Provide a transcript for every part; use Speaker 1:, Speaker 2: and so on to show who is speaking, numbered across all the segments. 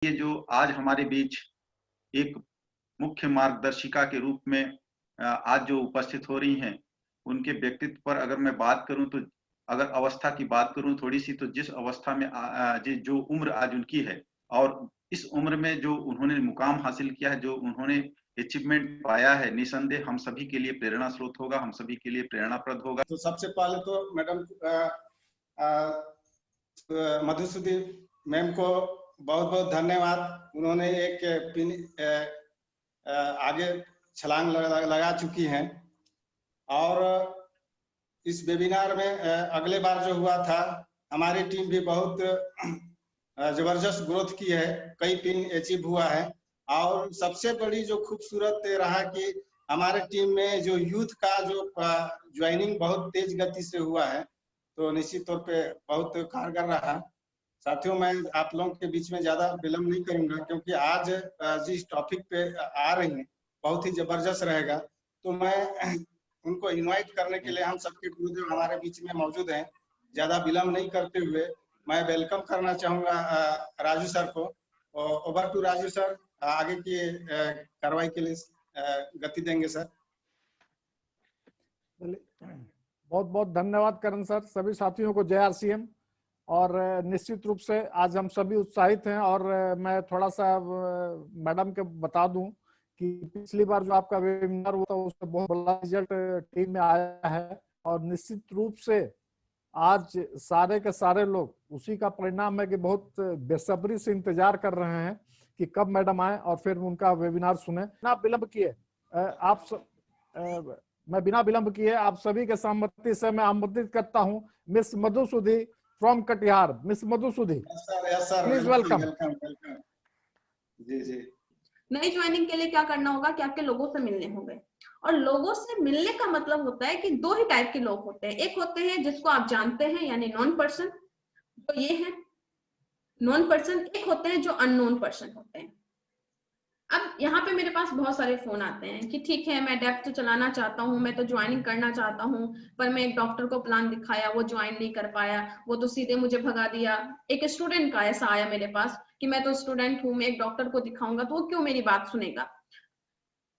Speaker 1: ये जो आज हमारे बीच एक मुख्य मार्गदर्शिका के रूप में आज जो उपस्थित हो रही हैं, उनके व्यक्तित्व पर अगर मैं बात करूं तो अगर अवस्था की बात करूं थोड़ी सी, तो जिस अवस्था में जो उम्र आज उनकी है और इस उम्र में जो उन्होंने मुकाम हासिल किया है, जो उन्होंने अचीवमेंट पाया है, निसंदेह हम सभी के लिए प्रेरणा स्रोत होगा, हम सभी के लिए प्रेरणाप्रद होगा।
Speaker 2: तो सबसे पहले तो मैडम मधुसूदन मैम को बहुत बहुत धन्यवाद। उन्होंने एक पिन आगे छलांग लगा चुकी हैं और इस वेबिनार में अगले बार जो हुआ था, हमारी टीम भी बहुत जबरदस्त ग्रोथ की है, कई पिन अचीव हुआ है। और सबसे बड़ी जो खूबसूरत रहा कि हमारे टीम में जो यूथ का जो ज्वाइनिंग बहुत तेज गति से हुआ है, तो निश्चित तौर पे बहुत कारगर रहा। साथियों, मैं आप लोगों के बीच में ज्यादा विलंब नहीं करूंगा, क्योंकि आज जिस टॉपिक पे आ रही हैं बहुत ही जबरदस्त रहेगा। तो मैं उनको इनवाइट करने के लिए, हम सबके गुरुदेव हमारे बीच में मौजूद हैं, ज्यादा विलंब नहीं करते हुए मैं वेलकम करना चाहूंगा राजू सर को। ओवर टू राजू सर, आगे की कार्रवाई के लिए गति देंगे सर।
Speaker 3: बहुत बहुत धन्यवाद करण सर। सभी साथियों को जय आरसीएम। और निश्चित रूप से आज हम सभी उत्साहित हैं। और मैं थोड़ा सा मैडम के बता दूं कि पिछली बार जो आपका वेबिनार हुआ था उसमें बहुत बड़ा रिजल्ट टीम में आया है, और निश्चित रूप से आज सारे के सारे लोग उसी का परिणाम है कि बहुत बेसब्री से इंतजार कर रहे हैं कि कब मैडम आए और फिर उनका वेबिनार सुने। बिना विलंब किए मैं बिना विलंब किए आप सभी के सहमति से मैं आमंत्रित करता हूं miss Madhusudi from Katihar. Miss Madhusudi, please welcome.
Speaker 2: जी जी।
Speaker 4: नई ज्वाइनिंग के लिए क्या करना होगा कि आपके लोगों से मिलने होंगे। और लोगों से मिलने का मतलब होता है कि दो ही टाइप के लोग होते हैं। एक होते हैं जिसको आप जानते हैं, यानी नॉन पर्सन, तो ये है नॉन पर्सन। एक होते हैं जो अननोन पर्सन होते हैं। अब यहाँ पे मेरे पास बहुत सारे फोन आते हैं कि ठीक है, मैं डेप्थ चलाना चाहता हूँ, मैं तो ज्वाइनिंग करना चाहता हूँ, पर मैं एक डॉक्टर को प्लान दिखाया, वो ज्वाइन नहीं कर पाया, वो तो सीधे मुझे भगा दिया। एक स्टूडेंट का ऐसा आया मेरे पास कि मैं तो स्टूडेंट हूँ, मैं एक डॉक्टर को दिखाऊंगा तो वो क्यों मेरी बात सुनेगा।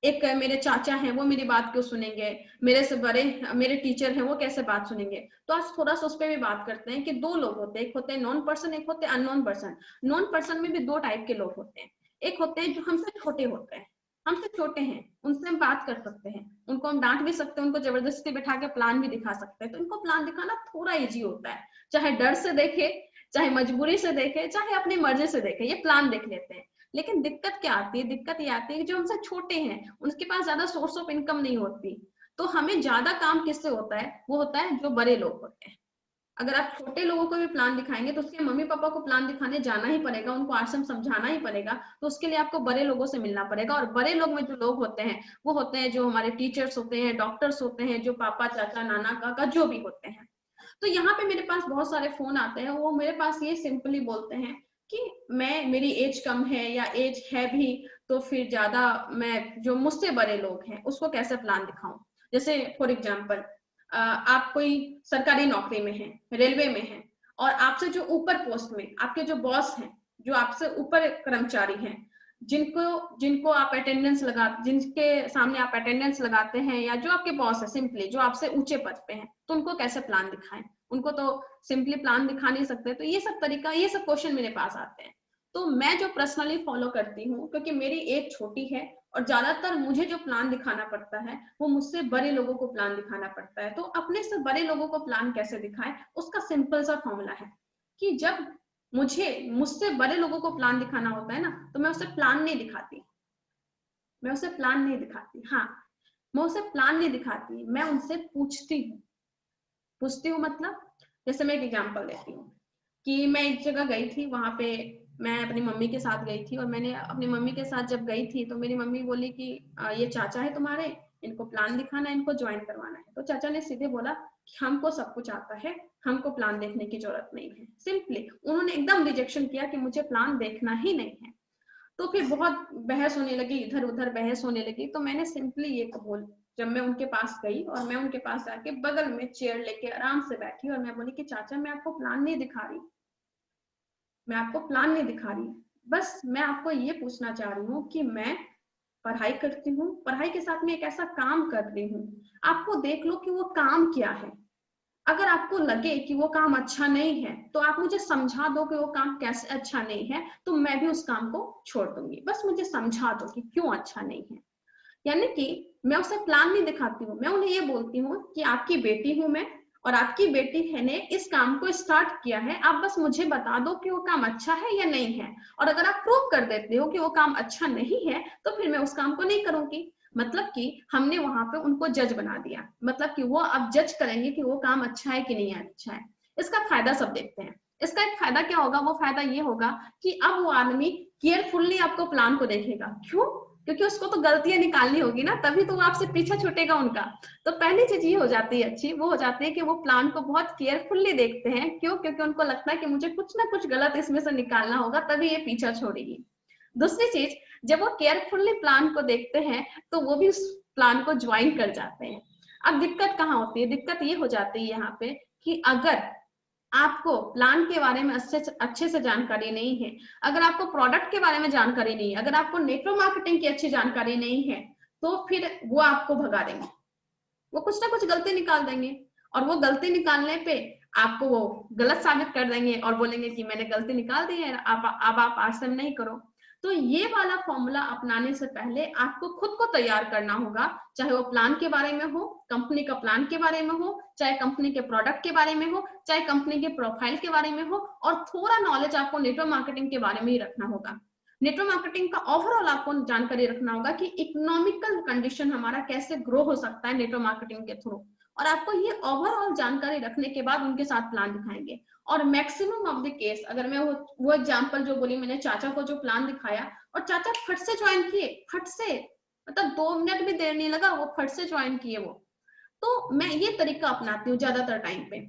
Speaker 4: एक मेरे चाचा हैं, वो मेरी बात क्यों सुनेंगे, मेरे से बड़े मेरे टीचर हैं, वो कैसे बात सुनेंगे। तो आज थोड़ा सा उस पर भी बात करते हैं कि दो लोग होते हैं, एक होते हैं नॉन पर्सन, एक होते हैं अननोन पर्सन। नॉन पर्सन में भी दो टाइप के लोग होते हैं। एक होते हैं जो हमसे छोटे होते हैं, हमसे छोटे हैं, उनसे हम बात कर सकते हैं, उनको हम डांट भी सकते हैं, उनको जबरदस्ती बैठा के प्लान भी दिखा सकते हैं। तो इनको प्लान दिखाना थोड़ा इजी होता है, चाहे डर से देखे, चाहे मजबूरी से देखे, चाहे अपनी मर्जी से देखे, ये प्लान देख लेते हैं। लेकिन दिक्कत क्या आती है? दिक्कत ये आती है कि जो हमसे छोटे हैं उनके पास ज्यादा सोर्स ऑफ इनकम नहीं होती, तो हमें ज्यादा काम किससे होता है? वो होता है जो बड़े लोग होते हैं। अगर आप छोटे लोगों को भी प्लान दिखाएंगे तो उसके मम्मी पापा को प्लान दिखाने जाना ही पड़ेगा, उनको आश्रम समझाना ही पड़ेगा, तो उसके लिए आपको बड़े लोगों से मिलना पड़ेगा। और बड़े लोग में जो लोग होते हैं वो होते हैं जो हमारे टीचर्स होते हैं, डॉक्टर्स होते हैं, जो पापा चाचा नाना काका जो भी होते हैं। तो यहाँ पे मेरे पास बहुत सारे फोन आते हैं, वो मेरे पास ये सिंपली बोलते हैं कि मेरी एज कम है या एज है भी, तो फिर ज्यादा मैं जो मुझसे बड़े लोग हैं उसको कैसे प्लान दिखाऊं। जैसे फॉर एग्जाम्पल, आप कोई सरकारी नौकरी में हैं, रेलवे में हैं, और आपसे जो ऊपर पोस्ट में आपके जो बॉस हैं, जो आपसे ऊपर कर्मचारी हैं, जिनको आप अटेंडेंस जिनके सामने आप अटेंडेंस लगाते हैं, या जो आपके बॉस है सिंपली जो आपसे ऊंचे पद पे हैं, तो उनको कैसे प्लान दिखाएं? उनको तो सिंपली प्लान दिखा नहीं सकते। तो ये सब तरीका, ये सब क्वेश्चन मेरे पास आते हैं। तो मैं जो पर्सनली फॉलो करती हूँ, क्योंकि मेरी एज छोटी है और ज्यादातर मुझे जो प्लान दिखाना पड़ता है वो मुझसे बड़े लोगों को प्लान दिखाना पड़ता है। तो अपने से बड़े लोगों को प्लान कैसे दिखाएं, उसका सिंपल सा फॉर्मूला है कि जब मुझसे बड़े लोगों को प्लान दिखाना होता है ना, तो मैं उसे प्लान नहीं दिखाती, मैं उसे प्लान नहीं दिखाती। हाँ, मैं उसे प्लान नहीं दिखाती, मैं उनसे पूछती हूँ। मतलब जैसे मैं एक एग्जांपल देती हूँ कि मैं एक जगह गई थी, वहां पे मैं अपनी मम्मी के साथ गई थी, और मैंने अपनी मम्मी के साथ जब गई थी तो मेरी मम्मी बोली कि ये चाचा है तुम्हारे, इनको प्लान दिखाना है, इनको ज्वाइन करवाना है। तो चाचा ने सीधे बोला कि हमको सब कुछ आता है, हमको प्लान देखने की जरूरत नहीं है। सिंपली उन्होंने एकदम रिजेक्शन किया कि मुझे प्लान देखना ही नहीं है। तो फिर बहुत बहस होने लगी, इधर उधर बहस होने लगी। तो मैंने सिंपली ये बोल, जब मैं उनके पास गई और मैं उनके पास जाके बगल में चेयर लेके आराम से बैठी और मैं बोली कि चाचा मैं आपको प्लान नहीं दिखा रही, मैं आपको प्लान नहीं दिखा रही, बस मैं आपको ये पूछना चाह रही हूँ कि मैं पढ़ाई करती हूँ, पढ़ाई के साथ में एक ऐसा काम कर रही हूँ, आपको देख लो कि वो काम क्या है। अगर आपको लगे कि वो काम अच्छा नहीं है तो आप मुझे समझा दो कि वो काम कैसे अच्छा नहीं है, तो मैं भी उस काम को छोड़ दूंगी। बस मुझे समझा दो कि क्यों अच्छा नहीं है। यानी कि मैं उसे प्लान नहीं दिखाती हूँ, मैं उन्हें ये बोलती हूँ कि आपकी बेटी हूं मैं, और आपकी बेटी है ने इस काम को स्टार्ट किया है, आप बस मुझे बता दो कि वो काम अच्छा है या नहीं है। और अगर आप प्रूव कर देते हो कि वो काम अच्छा नहीं है तो फिर मैं उस काम को नहीं करूंगी। मतलब कि हमने वहां पे उनको जज बना दिया, मतलब कि वो अब जज करेंगे कि वो काम अच्छा है कि नहीं अच्छा है। इसका फायदा सब देखते हैं। इसका एक फायदा क्या होगा, वो फायदा ये होगा कि अब वो आदमी केयरफुल्ली आपको प्लान को देखेगा। क्यों? क्योंकि उसको तो गलतियां निकालनी होगी ना, तभी तो वो आपसे पीछा छूटेगा उनका। तो पहली चीज ये हो जाती है अच्छी, वो हो जाती है कि वो प्लान को बहुत केयरफुल्ली देखते हैं। क्यों? क्योंकि उनको लगता है कि मुझे कुछ ना कुछ गलत इसमें से निकालना होगा, तभी ये पीछा छोड़ेगी। दूसरी चीज, जब वो केयरफुल्ली प्लान को देखते हैं तो वो भी उस प्लान को ज्वाइन कर जाते हैं। अब दिक्कत कहाँ होती है? दिक्कत ये हो जाती है यहाँ पे कि अगर आपको प्लान के बारे में अच्छे से जानकारी नहीं है, अगर आपको प्रोडक्ट के बारे में जानकारी नहीं है, अगर आपको नेटवर्क मार्केटिंग की अच्छी जानकारी नहीं है, तो फिर वो आपको भगा देंगे। वो कुछ ना कुछ गलती निकाल देंगे, और वो गलती निकालने पे आपको वो गलत साबित कर देंगे और बोलेंगे कि मैंने गलती निकाल दी है, अब आप आज से नहीं करो। तो ये वाला फॉर्मूला अपनाने से पहले आपको खुद को तैयार करना होगा, चाहे वो प्लान के बारे में हो, कंपनी का प्लान के बारे में हो, चाहे कंपनी के प्रोडक्ट के बारे में हो, चाहे कंपनी के प्रोफाइल के बारे में हो, और थोड़ा नॉलेज आपको नेटवर्क मार्केटिंग के बारे में ही रखना होगा। नेटवर्क मार्केटिंग का ओवरऑल आपको जानकारी रखना होगा कि इकोनॉमिकल कंडीशन हमारा कैसे ग्रो हो सकता है नेटवर्क मार्केटिंग के थ्रू। और आपको ये ओवरऑल जानकारी रखने के बाद उनके साथ प्लान दिखाएंगे। और मैक्सिमम ऑफ द केस, अगर मैं वो एग्जांपल जो बोली मैंने, चाचा को जो प्लान दिखाया और चाचा फट से ज्वाइन किए, फट से, मतलब 2 मिनट भी देर नहीं लगा, वो फट से ज्वाइन किए वो। तो मैं ये तरीका अपनाती हूँ ज्यादातर टाइम पे।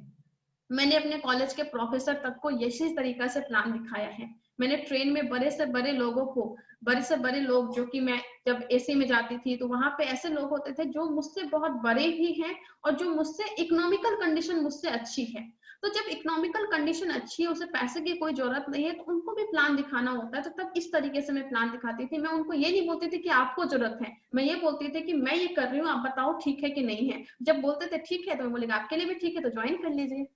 Speaker 4: मैंने अपने कॉलेज के प्रोफेसर तक को इसी तरीका से प्लान दिखाया है। मैंने ट्रेन में बड़े से बड़े लोगों को, बड़े से बड़े लोग, जो कि मैं जब एसी में जाती थी तो वहां पे ऐसे लोग होते थे जो मुझसे बहुत बड़े भी हैं और जो मुझसे इकोनॉमिकल कंडीशन मुझसे अच्छी है। तो जब इकोनॉमिकल कंडीशन अच्छी है, उसे पैसे की कोई जरूरत नहीं है, तो उनको भी प्लान दिखाना होता है। तो तब इस तरीके से मैं प्लान दिखाती थी। मैं उनको ये नहीं बोलती थी कि आपको जरूरत है, मैं ये बोलती थी कि मैं ये कर रही हूँ, आप बताओ ठीक है कि नहीं है। जब बोलते थे ठीक है तो मैं बोलेगा आपके लिए भी ठीक है तो ज्वाइन कर लीजिए।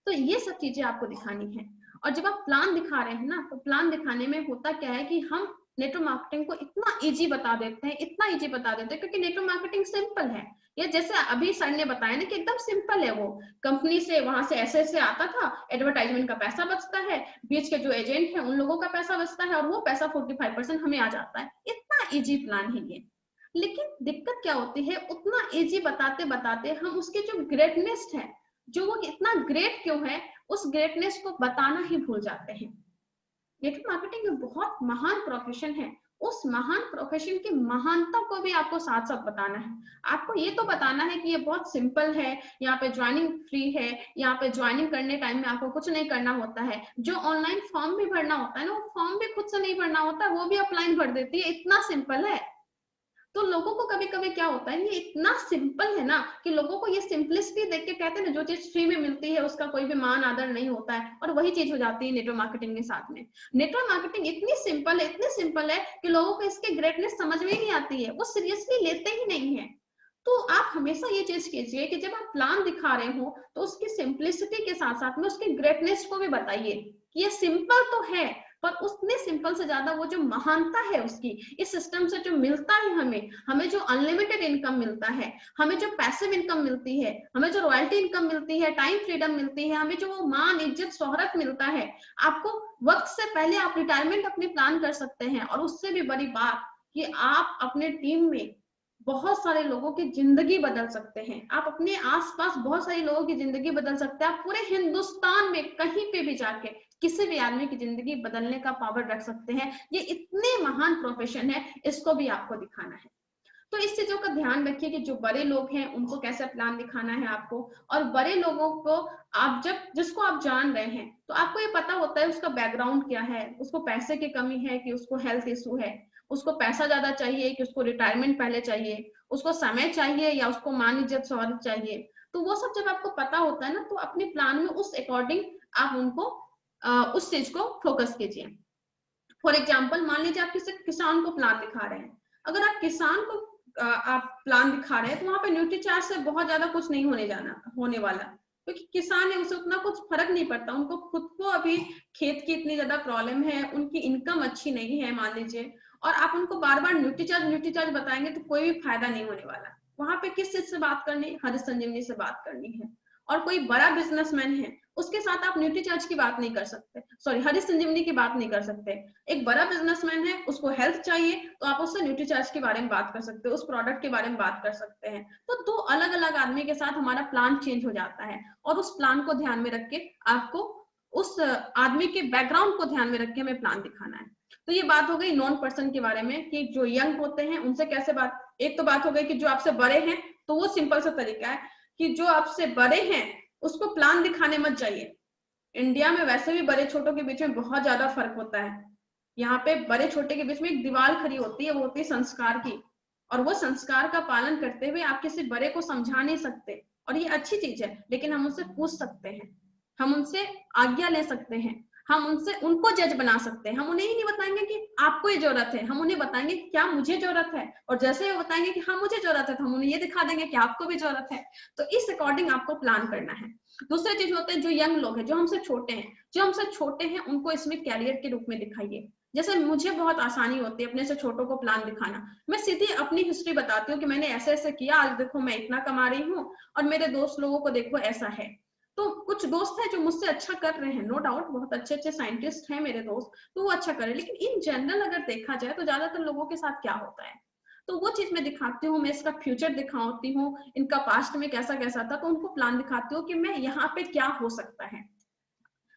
Speaker 4: तो ये सब चीजें आपको दिखानी है। और जब आप प्लान दिखा रहे हैं ना, तो प्लान दिखाने में होता क्या है कि हम नेटवर्क मार्केटिंग को इतना इजी बता देते हैं, इतना इजी बता देते हैं, क्योंकि नेटवर्क मार्केटिंग सिंपल है। ये जैसे अभी सर ने बताया ना कि एकदम सिंपल है। वो कंपनी से वहां से ऐसे ऐसे आता था, एडवर्टाइजमेंट का पैसा बचता है, बीच के जो एजेंट है उन लोगों का पैसा बचता है, और वो पैसा 45% हमें आ जाता है। इतना इजी प्लान है ये। लेकिन दिक्कत क्या होती है, उतना इजी बताते बताते हम उसके जो ग्रेटनेस है, जो वो इतना ग्रेट क्यों है, उस ग्रेटनेस को बताना ही भूल जाते हैं। नेटवर्क मार्केटिंग में बहुत महान प्रोफेशन है, उस महान प्रोफेशन की महानता को भी आपको साथ साथ बताना है। आपको ये तो बताना है कि ये बहुत सिंपल है, यहाँ पे ज्वाइनिंग फ्री है, यहाँ पे ज्वाइनिंग करने टाइम में आपको कुछ नहीं करना होता है, जो ऑनलाइन फॉर्म भी भरना होता है ना, वो फॉर्म भी खुद से नहीं भरना होता, वो भी ऑफलाइन भर देती है, इतना सिंपल है। तो लोगों को कभी कभी क्या होता है, ये इतना सिंपल है ना कि लोगों को ये सिंपलिसिटी देख के कहते हैं ना, जो चीज फ्री में मिलती है उसका कोई भी मान आदर नहीं होता है। और वही चीज हो जाती है नेटवर्क मार्केटिंग के साथ में। नेटवर्क मार्केटिंग इतनी सिंपल है, इतनी सिंपल है कि लोगों को इसकी ग्रेटनेस समझ में ही नहीं आती है, वो सीरियसली लेते ही नहीं है। तो आप हमेशा ये चीज कीजिए कि जब आप प्लान दिखा रहे हो तो उसकी सिंपलिसिटी के साथ साथ में उसकी ग्रेटनेस को भी बताइए कि ये सिंपल तो है, पर उसने सिंपल से ज्यादा वो जो महानता है उसकी, इस सिस्टम से जो मिलता है हमें, हमें जो अनलिमिटेड इनकम मिलता है, हमें जो पैसिव इनकम मिलती है, हमें जो रॉयल्टी इनकम मिलती है, टाइम फ्रीडम मिलती है, हमें जो मान इज्जत शोहरत मिलता है, आपको वक्त से पहले आप रिटायरमेंट अपनी प्लान कर सकते हैं। और उससे भी बड़ी बात कि आप अपने टीम में बहुत सारे लोगों की जिंदगी बदल सकते हैं, आप अपने आसपास बहुत सारे लोगों की जिंदगी बदल सकते हैं, आप पूरे हिंदुस्तान में कहीं पे भी जाके किसी भी आदमी की जिंदगी बदलने का पावर रख सकते हैं। ये इतने महान प्रोफेशन है, इसको भी आपको दिखाना है। तो इस चीजों का ध्यान रखिए कि जो बड़े लोग हैं उनको कैसे प्लान दिखाना है आपको। और बड़े लोगों को आप जब जिसको आप जान रहे हैं तो आपको ये पता होता है उसका बैकग्राउंड क्या है, उसको पैसे की कमी है कि उसको हेल्थ इशू है, उसको पैसा ज्यादा चाहिए कि उसको रिटायरमेंट पहले चाहिए, उसको समय चाहिए या उसको मान इज्जत शोहरत चाहिए। तो वो सब जब आपको पता होता है ना, तो अपने प्लान में उस अकॉर्डिंग आप उनको उस चीज को फोकस कीजिए। फॉर एग्जाम्पल मान लीजिए आप किसी किसान को प्लान दिखा रहे हैं, अगर आप किसान को आप प्लान दिखा रहे हैं तो वहां पे न्यूट्रीचार्ज से बहुत ज्यादा कुछ नहीं होने वाला, क्योंकि किसान है उसे उतना कुछ फर्क नहीं पड़ता, उनको खुद को अभी खेत की इतनी ज्यादा प्रॉब्लम है, उनकी इनकम अच्छी नहीं है मान लीजिए, और आप उनको बार बार न्यूट्रीचार्ज बताएंगे तो कोई भी फायदा नहीं होने वाला। वहां पे किस चीज से बात करनी, हरीश संजीवनी से बात करनी है। और कोई बड़ा बिजनेसमैन है उसके साथ आप न्यूट्रीचार्ज की बात नहीं कर सकते, सॉरी हरीश संजीवनी की बात नहीं कर सकते। एक बड़ा बिजनेसमैन है उसको हेल्थ चाहिए तो आप उससे न्यूट्रीचार्ज के बारे में बात कर सकते हो, उस प्रोडक्ट के बारे में बात कर सकते हैं। तो दो अलग अलग आदमी के साथ हमारा प्लान चेंज हो जाता है, और उस प्लान को ध्यान में रख के आपको उस आदमी के बैकग्राउंड को ध्यान में रख के हमें प्लान दिखाना है। तो ये बात हो गई नॉन पर्सन के बारे में कि जो यंग होते हैं उनसे कैसे बात, एक तो बात हो गई कि जो आपसे बड़े हैं, तो वो सिंपल सा तरीका है कि जो आपसे बड़े हैं उसको प्लान दिखाने मत जाइए। इंडिया में वैसे भी बड़े छोटों के बीच में बहुत ज्यादा फर्क होता है। यहाँ पे बड़े छोटे के बीच में एक दीवार खड़ी होती है, वो होती है संस्कार की, और वो संस्कार का पालन करते हुए आप किसी बड़े को समझा नहीं सकते, और ये अच्छी चीज है, लेकिन हम उनसे पूछ सकते हैं, हम उनसे आज्ञा ले सकते हैं, हम उनसे उनको जज बना सकते हैं। हम उन्हें ही नहीं बताएंगे कि आपको ये जरूरत है, हम उन्हें बताएंगे क्या मुझे जरूरत है, और जैसे वो बताएंगे कि हाँ मुझे जरूरत है तो हम उन्हें ये दिखा देंगे कि आपको भी जरूरत है। तो इस अकॉर्डिंग आपको प्लान करना है। दूसरी चीज होते हैं जो यंग लोग हैं, जो हमसे छोटे हैं उनको इसमें कैरियर के रूप में दिखाइए। जैसे मुझे बहुत आसानी होती है अपने से छोटों को प्लान दिखाना, मैं सीधी अपनी हिस्ट्री बताती हूँ कि मैंने ऐसे ऐसे किया, आज देखो मैं इतना कमा रही हूँ, और मेरे दोस्त लोगों को देखो ऐसा है। तो कुछ दोस्त हैं जो मुझसे अच्छा कर रहे हैं, नो डाउट, बहुत अच्छे अच्छे साइंटिस्ट हैं मेरे दोस्त, तो वो अच्छा कर रहे हैं, लेकिन इन जनरल अगर देखा जाए तो ज्यादातर लोगों के साथ क्या होता है, तो वो चीज मैं दिखाती हूँ, मैं इसका फ्यूचर दिखाती हूँ, इनका पास्ट में कैसा कैसा था, तो उनको प्लान दिखाती हूँ कि मैं यहाँ पे क्या हो सकता है।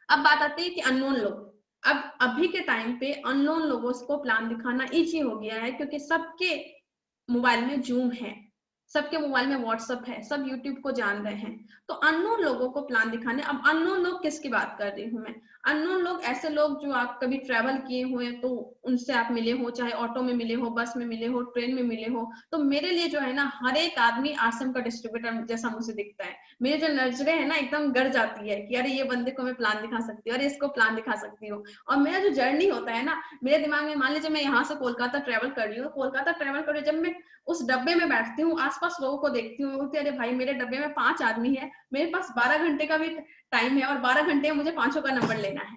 Speaker 4: अब बात आती है कि अननोन लोग, अब अभी के टाइम पे अननोन लोगों को प्लान दिखाना इजी हो गया है, क्योंकि सबके मोबाइल में जूम है, सबके मोबाइल में व्हाट्सएप है, सब यूट्यूब को जान रहे हैं, तो अननोन लोगों को प्लान दिखाने। अब अननोन लोग किसकी बात कर रही हूँ मैं, अननोन लोग ऐसे लोग जो आप कभी ट्रेवल किए हुए तो उनसे आप मिले हो, चाहे ऑटो में मिले हो, बस में मिले हो, ट्रेन में मिले हो। तो मेरे लिए जो है ना, हर एक आदमी आसम का डिस्ट्रीब्यूटर जैसा मुझे दिखता है। मेरी जो नजरें है ना एकदम गड़ जाती है कि अरे ये बंदे को मैं प्लान दिखा सकती हूँ, अरे इसको प्लान दिखा सकती हूँ। और मेरा जो जर्नी होता है ना, मेरे दिमाग में मान लीजिए मैं यहाँ से कोलकाता ट्रेवल कर रही हूँ, कोलकाता ट्रेवल कर रही हूँ, जब मैं उस डब्बे में बैठती हूँ, आसपास लोगों को देखती हूँ, बोलती अरे भाई मेरे डब्बे में 5 आदमी है, मेरे पास 12 घंटे का भी टाइम है, और 12 घंटे में मुझे 5 का नंबर लेना है।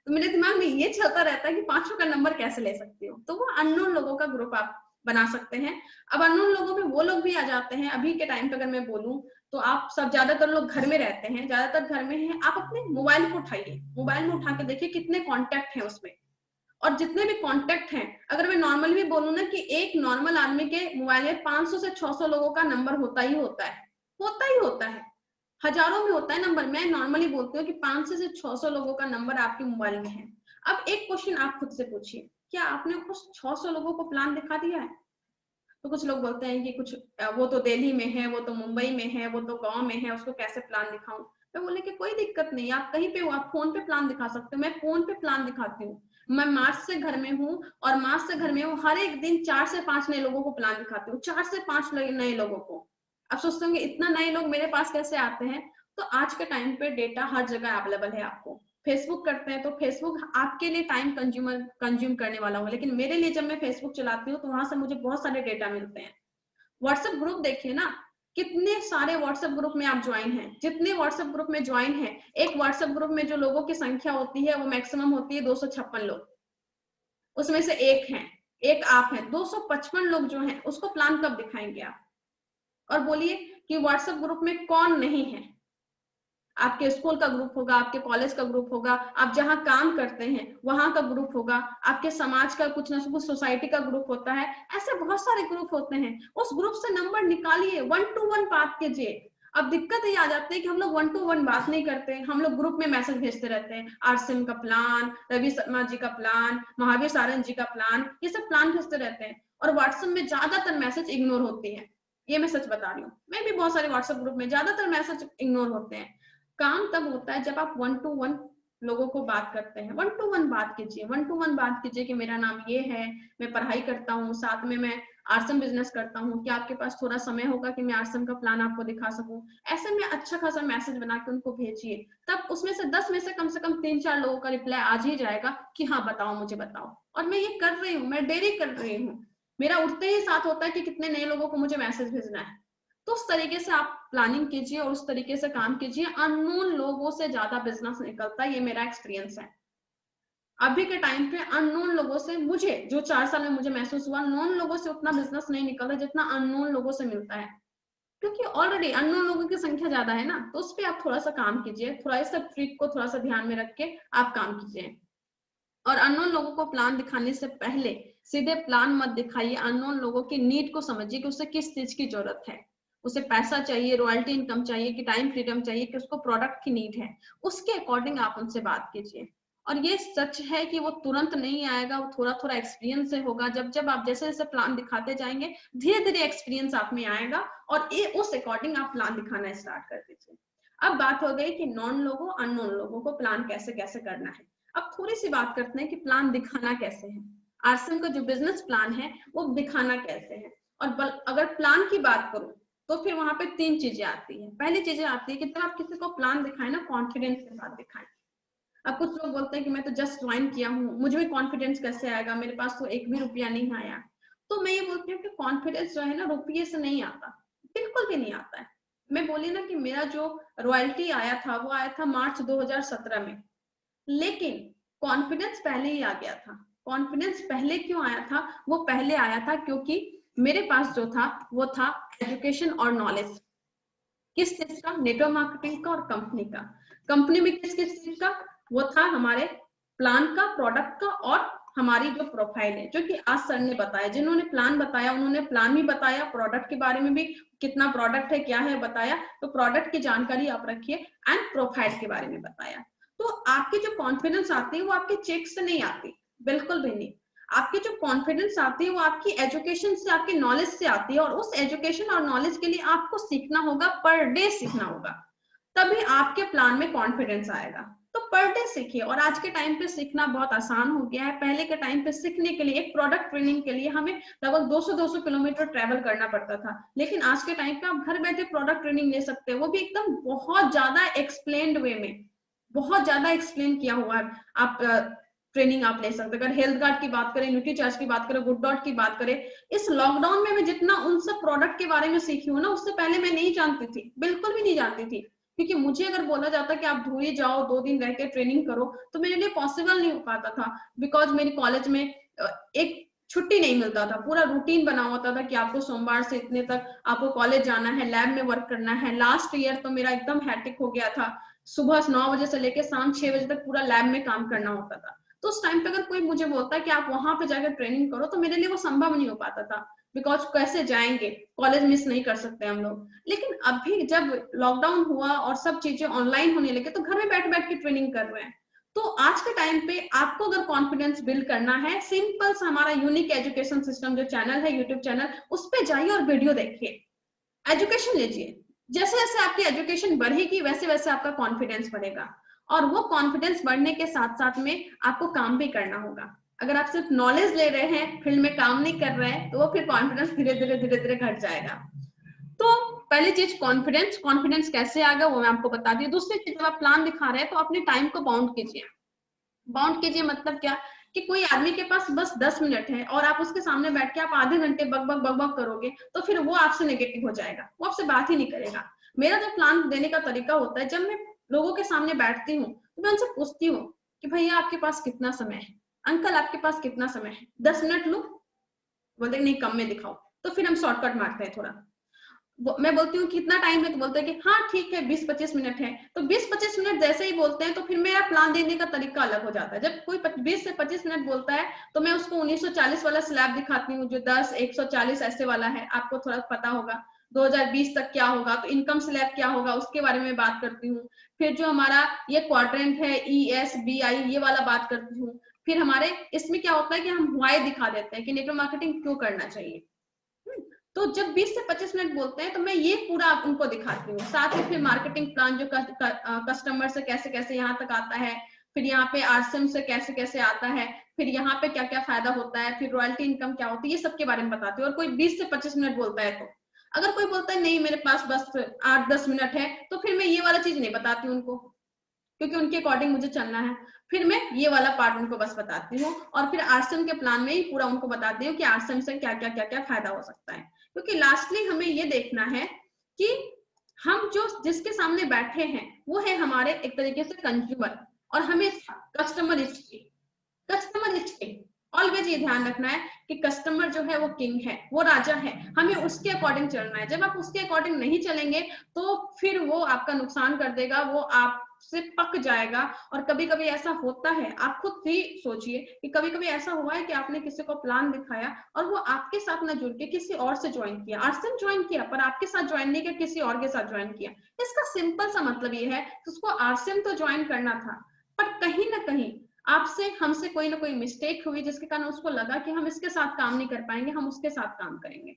Speaker 4: तो मेरे दिमाग में ये चलता रहता है कि 5 का नंबर कैसे ले सकती हूँ। तो वो अननोन लोगों का ग्रुप आप बना सकते हैं। अब अननोन लोगों में वो लोग भी आ जाते हैं, अभी के टाइम पे अगर मैं बोलूं तो आप सब ज्यादातर लोग घर में रहते हैं, ज्यादातर घर में हैं, आप अपने मोबाइल को उठाइए, मोबाइल में उठा के देखिए कितने कॉन्टेक्ट हैं उसमें, और जितने भी कॉन्टेक्ट हैं, अगर मैं नॉर्मली भी बोलूं ना कि एक नॉर्मल आदमी के मोबाइल में 500 से 600 लोगों का नंबर होता ही होता है, हजारों में होता है नंबर। मैं नॉर्मली बोलती हूँ कि 500 से 600 लोगों का नंबर आपके मोबाइल में है। अब एक क्वेश्चन आप खुद से पूछिए, क्या आपने उस 600 लोगों को प्लान दिखा दिया है? तो कुछ लोग बोलते हैं कि कुछ वो तो दिल्ली में है, वो तो मुंबई में है, वो तो गांव में है, उसको कैसे प्लान दिखाऊं? मैं बोले कि कोई दिक्कत नहीं, आप कहीं पे हो, आप फोन पे प्लान दिखा सकते हो, मैं फोन पे प्लान दिखाती हूँ। मैं मार्च से घर में हूँ, और मार्च से घर में हूँ, हर एक दिन 4 से 5 नए लोगों को प्लान दिखाती हूँ, 4 से 5 नए लोगों को। आप सोचते होंगे इतना नए लोग मेरे पास कैसे आते हैं? तो आज के टाइम पे डेटा हर जगह अवेलेबल है। आपको फेसबुक करते हैं तो फेसबुक आपके लिए टाइम कंज्यूम करने वाला होगा, लेकिन मेरे लिए जब मैं फेसबुक चलाती हूँ तो वहां से मुझे बहुत सारे डेटा मिलते हैं। व्हाट्सएप ग्रुप देखिए ना, कितने सारे व्हाट्सएप ग्रुप में आप ज्वाइन हैं, जितने व्हाट्सएप ग्रुप में ज्वाइन हैं, एक व्हाट्सएप ग्रुप में जो लोगों की संख्या होती है वो मैक्सिमम होती है 256 लोग, उसमें से एक आप हैं, 255 लोग जो हैं उसको प्लान कब दिखाएंगे आप? और बोलिए कि व्हाट्सएप ग्रुप में कौन नहीं है? आपके स्कूल का ग्रुप होगा, आपके कॉलेज का ग्रुप होगा, आप जहां काम करते हैं वहां का ग्रुप होगा, आपके समाज का कुछ ना कुछ सोसाइटी का ग्रुप होता है, ऐसे बहुत सारे ग्रुप होते हैं। उस ग्रुप से नंबर निकालिए, 1 to 1 बात कीजिए। अब दिक्कत ये आ जाती है कि हम लोग 1 to 1 बात नहीं करते, हम लोग ग्रुप में मैसेज भेजते रहते हैं, आरसीएम का प्लान, रवि शर्मा जी का प्लान, महावीर सारंग जी का प्लान, ये सब प्लान भेजते रहते हैं, और व्हाट्सएप में ज्यादातर मैसेज इग्नोर होती है। ये मैं सच बता रही हूँ, मैं भी बहुत सारे व्हाट्सएप ग्रुप में ज्यादातर मैसेज इग्नोर होते हैं। काम तब होता है जब आप 1 to 1 लोगों को बात करते हैं। 1 to 1 बात कीजिए, 1 to 1 बात कीजिए कि मेरा नाम ये है, मैं पढ़ाई करता हूँ, साथ में मैं आरसम बिजनेस करता हूँ, क्या आपके पास थोड़ा समय होगा कि मैं आरसम का प्लान आपको दिखा सकूं? ऐसे में अच्छा खासा मैसेज बना के उनको भेजिए, तब उसमें से 10 में से कम 3-4 लोगों का रिप्लाई आज ही जाएगा कि हाँ बताओ, मुझे बताओ। और मैं ये कर रही हूँ, मैं डेली कर रही हूँ, मेरा उठते ही साथ होता है कि कितने नए लोगों को मुझे मैसेज भेजना है। तो उस तरीके से आप प्लानिंग कीजिए और उस तरीके से काम कीजिए। अननोन लोगों से ज्यादा बिजनेस निकलता है, ये मेरा एक्सपीरियंस है। अभी के टाइम पे अननोन लोगों से, मुझे जो 4 साल में मुझे महसूस हुआ, नॉन लोगों से उतना बिजनेस नहीं निकलता जितना अननोन लोगों से मिलता है, क्योंकि ऑलरेडी अननोन लोगों की संख्या ज्यादा है ना। तो उस पर आप थोड़ा सा काम कीजिए, थोड़ा सा ट्रिक को थोड़ा सा ध्यान में रख के आप काम कीजिए। और अननोन लोगों को प्लान दिखाने से पहले सीधे प्लान मत दिखाइए, अननोन लोगों की नीड को समझिए कि उसे किस चीज की जरूरत है। उसे पैसा चाहिए, रॉयल्टी इनकम चाहिए, कि टाइम फ्रीडम चाहिए, कि उसको प्रोडक्ट की नीड है, उसके अकॉर्डिंग आप उनसे बात कीजिए। और ये सच है कि वो तुरंत नहीं आएगा, वो थोड़ा थोड़ा एक्सपीरियंस से होगा। जब जब आप जैसे जैसे प्लान दिखाते जाएंगे, धीरे धीरे एक्सपीरियंस आप में आएगा और ये उस अकॉर्डिंग आप प्लान दिखाना स्टार्ट कर दीजिए। अब बात हो गई कि नॉन लोगों अननोन लोगों को प्लान कैसे कैसे करना है। अब थोड़ी सी बात करते हैं कि प्लान दिखाना कैसे है। आरसीएम का जो बिजनेस प्लान है वो दिखाना कैसे है। और अगर प्लान की बात करूं तो फिर वहां पे 3 चीजें आती है। पहली चीजें आती है कि जब आप किसी को प्लान दिखाएं ना, कॉन्फिडेंस के साथ दिखाएं। अब कुछ लोग बोलते हैं कि मैं तो जस्ट ज्वाइन किया हूँ, मुझे भी कॉन्फिडेंस कैसे आएगा, मेरे पास तो 1 भी रुपया नहीं आया। तो मैं ये बोलती हूँ कि कॉन्फिडेंस जो है ना, रुपये से नहीं आता, बिल्कुल भी नहीं आता है। मैं बोली ना कि मेरा जो रॉयल्टी आया था वो आया था मार्च 2017 में, लेकिन कॉन्फिडेंस पहले ही आ गया था। कॉन्फिडेंस पहले क्यों आया था? वो पहले आया था क्योंकि मेरे पास जो था वो था एजुकेशन और नॉलेज। किस चीज का? नेटवर्क मार्केटिंग का और कंपनी का। कंपनी में किस किस चीज का? वो था हमारे प्लान का, प्रोडक्ट का और हमारी जो प्रोफाइल है, जो कि आज सर ने बताया। जिन्होंने प्लान बताया उन्होंने प्लान भी बताया, प्रोडक्ट के बारे में भी, कितना प्रोडक्ट है क्या है बताया। तो प्रोडक्ट की जानकारी आप रखिए एंड प्रोफाइल के बारे में बताया। तो आपकी जो कॉन्फिडेंस आती है वो आपके चेक से नहीं आती, बिल्कुल भी नहीं। आपकी जो कॉन्फिडेंस आती है वो आपकी एजुकेशन से, आपके नॉलेज से आती है। और उस एजुकेशन और नॉलेज के लिए आपको सीखना होगा, पर डे सीखना होगा, तभी आपके प्लान में कॉन्फिडेंस आएगा। तो पर डे सीखिए। और आज के टाइम पे सीखना बहुत आसान हो गया है। पहले के टाइम पे सीखने के लिए, एक प्रोडक्ट ट्रेनिंग के लिए हमें लगभग 200 किलोमीटर ट्रेवल करना पड़ता था, लेकिन आज के टाइम पे आप घर बैठे प्रोडक्ट ट्रेनिंग ले सकते हैं, वो भी एकदम बहुत ज्यादा एक्सप्लेन्ड वे में, बहुत ज्यादा एक्सप्लेन किया हुआ है। आप ट्रेनिंग आप ले सकते हैं। अगर हेल्थ गार्ड की बात करें, न्यूट्रीचार्ज की बात करें, गुड डॉट की बात करें, इस लॉकडाउन में मैं जितना उन सब प्रोडक्ट के बारे में सीखी हूँ ना, उससे पहले मैं नहीं जानती थी, बिल्कुल भी नहीं जानती थी। क्योंकि मुझे अगर बोला जाता कि आप धुए जाओ 2 दिन रह के ट्रेनिंग करो, तो मेरे लिए पॉसिबल नहीं हो पाता था। बिकॉज मेरी कॉलेज में एक छुट्टी नहीं मिलता था, पूरा रूटीन बना होता था कि आपको सोमवार से इतने तक आपको कॉलेज जाना है, लैब में वर्क करना है। लास्ट ईयर तो मेरा एकदम हैट्रिक हो गया था, सुबह 9 बजे से लेकर शाम 6 बजे तक पूरा लैब में काम करना होता था। तो उस टाइम पे अगर कोई मुझे बोलता है कि आप वहां पे जाकर ट्रेनिंग करो, तो मेरे लिए वो संभव नहीं हो पाता था। बिकॉज कैसे जाएंगे, कॉलेज मिस नहीं कर सकते हम लोग। लेकिन अभी जब लॉकडाउन हुआ और सब चीजें ऑनलाइन होने लगे, तो घर में बैठ बैठ के ट्रेनिंग कर रहे हैं। तो आज के टाइम पे आपको अगर कॉन्फिडेंस बिल्ड करना है, सिंपल सा हमारा यूनिक एजुकेशन सिस्टम जो चैनल है, यूट्यूब चैनल, उस पर जाइए और वीडियो देखिए, एजुकेशन लीजिए। जैसे जैसे आपकी एजुकेशन बढ़ेगी वैसे वैसे आपका कॉन्फिडेंस बढ़ेगा। और वो कॉन्फिडेंस बढ़ने के साथ साथ में आपको काम भी करना होगा। अगर आप सिर्फ नॉलेज ले रहे हैं, फील्ड में काम नहीं कर रहे हैं, तो वो फिर कॉन्फिडेंस धीरे धीरे घट जाएगा। तो पहली चीज कॉन्फिडेंस। कॉन्फिडेंस कैसे आएगा वो मैं आपको बता दी। दूसरी चीज, जब आप प्लान दिखा रहे हैं तो अपने टाइम को बाउंड कीजिए। बाउंड कीजिए मतलब क्या? कि कोई आदमी के पास बस 10 मिनट है और आप उसके सामने बैठ के आप आधे घंटे बक बक बक बक करोगे, तो फिर वो आपसे नेगेटिव हो जाएगा, वो आपसे बात ही नहीं करेगा। मेरा जो प्लान देने का तरीका होता है, जब मैं लोगों के सामने बैठती हूँ तो मैं उनसे पूछती हूँ कि भैया आपके पास कितना समय है, अंकल आपके पास कितना समय है, 10 मिनट लूं? बोलते नहीं, कम में दिखाओ। तो फिर हम शॉर्टकट मारते हैं थोड़ा। मैं बोलती हूँ कितना टाइम है, तो बोलते हैं कि हाँ ठीक है 20-25 मिनट है। तो 20-25 मिनट जैसे ही बोलते हैं तो फिर मेरा प्लान देने का तरीका अलग हो जाता है। जब कोई 20 से 25 मिनट बोलता है तो मैं उसको 1940 वाला स्लैब दिखाती हूँ, जो 10, 140 ऐसे वाला है, आपको थोड़ा पता होगा। 2020 तक क्या होगा, तो इनकम स्लैब क्या होगा उसके बारे में बात करती हूँ। फिर जो हमारा ये क्वाड्रेंट है, ESBI, ये वाला बात करती हूँ। फिर हमारे इसमें क्या होता है कि हम व्हाई दिखा देते हैं कि नेटवर्क मार्केटिंग क्यों करना चाहिए। तो जब 20 से 25 मिनट बोलते हैं तो मैं ये पूरा उनको दिखाती हूँ। साथ ही फिर मार्केटिंग प्लान, जो कस्टमर से कैसे कैसे यहाँ तक आता है, फिर यहाँ पे आरसीएम से कैसे कैसे आता है, फिर यहाँ पे क्या क्या फायदा होता है, फिर रॉयल्टी इनकम क्या होती है, ये सब के बारे में बताती हूँ। और कोई 20 से 25 मिनट बोलता है तो, अगर कोई बोलता है नहीं मेरे पास बस 8-10 मिनट है, तो फिर मैं ये वाला चीज नहीं बताती हूँ उनको, क्योंकि उनके अकॉर्डिंग मुझे चलना है। फिर मैं ये वाला पार्ट उनको बस बताती हूँ, और फिर आरसीएम के प्लान में ही पूरा उनको बताती हूँ कि आरसीएम से क्या क्या फायदा हो सकता है। क्योंकि लास्टली हमें ये देखना है कि हम जो जिसके सामने बैठे हैं वो है हमारे एक तरीके से कंज्यूमर, और हमें कस्टमर इज किंग। ऑलवेज ये ध्यान रखना है कि कस्टमर जो है वो किंग है, वो राजा है, हमें उसके अकॉर्डिंग चलना है। जब आप उसके अकॉर्डिंग नहीं चलेंगे तो फिर वो आपका नुकसान कर देगा, वो आपसे पक जाएगा। और कभी कभी ऐसा होता है, आप खुद ही सोचिए कि कभी कभी ऐसा हुआ है कि आपने किसी को प्लान दिखाया और वो आपके साथ ना जुड़ के किसी और से ज्वाइन किया, आरसीएम ज्वाइन किया पर आपके साथ ज्वाइन नहीं किया, किसी और के साथ ज्वाइन किया। इसका सिंपल सा मतलब ये है कि उसको आरसीएम तो ज्वाइन करना था, पर कहीं ना कहीं आपसे हमसे कोई ना कोई मिस्टेक हुई जिसके कारण उसको लगा कि हम इसके साथ काम नहीं कर पाएंगे, हम उसके साथ काम करेंगे।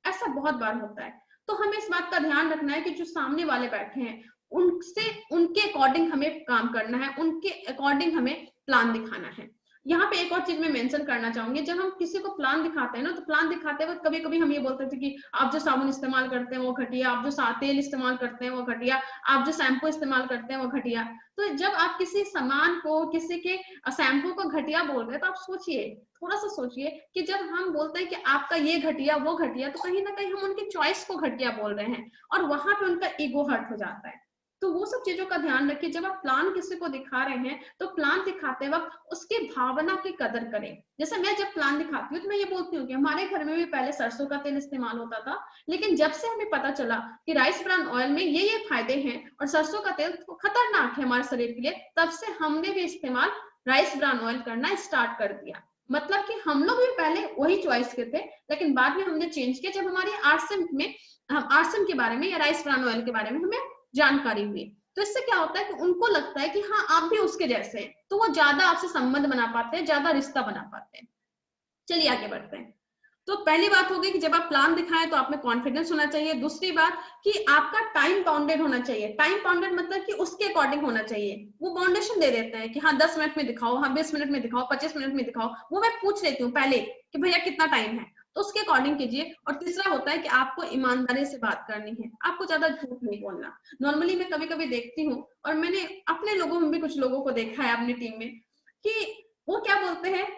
Speaker 4: ऐसा बहुत बार होता है। तो हमें इस बात का ध्यान रखना है कि जो सामने वाले बैठे हैं उनसे, उनके अकॉर्डिंग हमें काम करना है, उनके अकॉर्डिंग हमें प्लान दिखाना है। यहाँ पे एक और चीज मैं मेंशन करना चाहूंगी, जब हम किसी को प्लान दिखाते हैं ना, तो प्लान दिखाते वक्त कभी कभी हम ये बोलते थे कि आप जो साबुन इस्तेमाल करते हैं वो घटिया, आप जो तेल इस्तेमाल करते हैं वो घटिया, आप जो शैम्पू इस्तेमाल करते हैं वो घटिया। तो जब आप किसी सामान को, किसी के शैम्पू को घटिया बोल रहे हैं, तो आप सोचिए, थोड़ा सा सोचिए कि जब हम बोलते हैं कि आपका ये घटिया वो घटिया, तो कहीं ना कहीं हम उनकी चॉइस को घटिया बोल रहे हैं, और वहां पे उनका ईगो हर्ट हो जाता है। तो वो सब चीजों का ध्यान रखिए। जब आप प्लान किसी को दिखा रहे हैं तो प्लान दिखाते वक्त उसकी भावना की कदर करें। जैसे मैं जब प्लान दिखाती हूँ तो मैं ये बोलती हूँ कि हमारे घर में भी पहले सरसों का तेल इस्तेमाल होता था, लेकिन जब से हमें पता चला कि राइस ब्रान ऑयल में ये फायदे हैं और सरसों का तेल खतरनाक है हमारे शरीर के लिए, तब से हमने भी इस्तेमाल राइस ब्रान ऑयल करना स्टार्ट कर दिया। मतलब कि हम लोग भी पहले वही चॉइस के थे, लेकिन बाद में हमने चेंज किया जब हमारी आरसीएम के बारे में या राइस ब्रान ऑयल के बारे में हमें जानकारी हुई। तो इससे क्या होता है कि उनको लगता है कि हाँ आप भी उसके जैसे हैं, तो वो ज्यादा आपसे संबंध बना पाते हैं, ज्यादा रिश्ता बना पाते हैं। चलिए आगे बढ़ते हैं। तो पहली बात होगी कि जब आप प्लान दिखाएं तो आप में कॉन्फिडेंस होना चाहिए। दूसरी बात कि आपका टाइम बाउंडेड होना चाहिए। टाइम बाउंडेड मतलब कि उसके अकॉर्डिंग होना चाहिए। वो बाउंडेशन दे देते हैं कि हाँ 10 मिनट में दिखाओ, हाँ 20 मिनट में दिखाओ, 25 मिनट में दिखाओ। वो मैं पूछ लेती हूँ पहले कि भैया कितना टाइम है, तो उसके अकॉर्डिंग कीजिए। और तीसरा होता है कि आपको ईमानदारी से बात करनी है, आपको ज्यादा झूठ नहीं बोलना। नॉर्मली मैं कभी कभी देखती हूँ, और मैंने अपने लोगों में भी कुछ लोगों को देखा है अपनी टीम में, कि वो क्या बोलते हैं,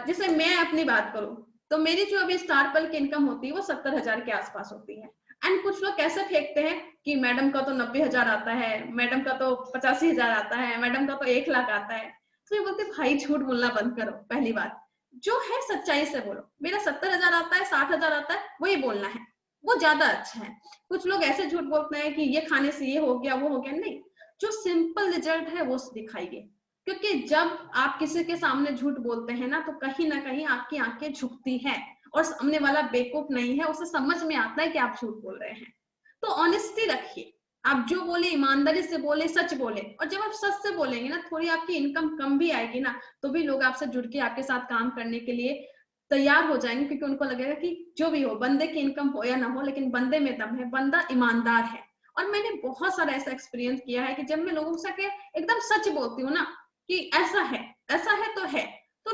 Speaker 4: जैसे मैं अपनी बात करूं तो मेरी जो अभी स्टार पल की इनकम होती है वो 70,000 के आसपास होती है। एंड कुछ लोग कैसे फेंकते हैं कि मैडम का तो 90,000 आता है, मैडम का तो 85,000 आता है, मैडम का तो 1 लाख आता है। तो ये बोलते भाई झूठ बोलना बंद करो। पहली बात जो है सच्चाई से बोलो, मेरा 70,000 आता है, 60,000 आता है, वही बोलना है, वो ज्यादा अच्छा है। कुछ लोग ऐसे झूठ बोलते हैं कि ये खाने से ये हो गया वो हो गया, नहीं, जो सिंपल रिजल्ट है वो दिखाइए। क्योंकि जब आप किसी के सामने झूठ बोलते हैं ना, तो कहीं ना कहीं आपकी आंखें झुकती हैं, और सामने वाला बेवकूफ नहीं है, उसे समझ में आता है कि आप झूठ बोल रहे हैं। तो ऑनेस्टी रखिए, आप जो बोले ईमानदारी से बोले, सच बोले। और जब आप सच से बोलेंगे ना, थोड़ी आपकी इनकम कम भी आएगी ना, तो भी लोग आपसे जुड़ के आपके साथ काम करने के लिए तैयार हो जाएंगे, क्योंकि उनको लगेगा कि जो भी हो, बंदे की इनकम हो या ना हो, लेकिन बंदे में दम है, बंदा ईमानदार है। और मैंने बहुत सारा ऐसा एक्सपीरियंस किया है कि जब मैं लोगों से एकदम सच बोलती हूँ ना कि ऐसा है तो है, तो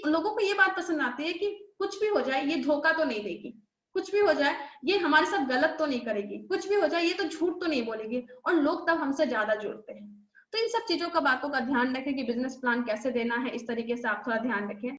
Speaker 4: लोगों को ये बात पसंद आती है कि कुछ भी हो जाए ये धोखा तो नहीं देगी, कुछ भी हो जाए ये हमारे साथ गलत तो नहीं करेगी, कुछ भी हो जाए ये तो झूठ तो नहीं बोलेगी, और लोग तब हमसे ज्यादा जुड़ते हैं। तो इन सब चीजों का, बातों का ध्यान रखें कि बिजनेस प्लान कैसे देना है, इस तरीके से आप थोड़ा ध्यान रखें।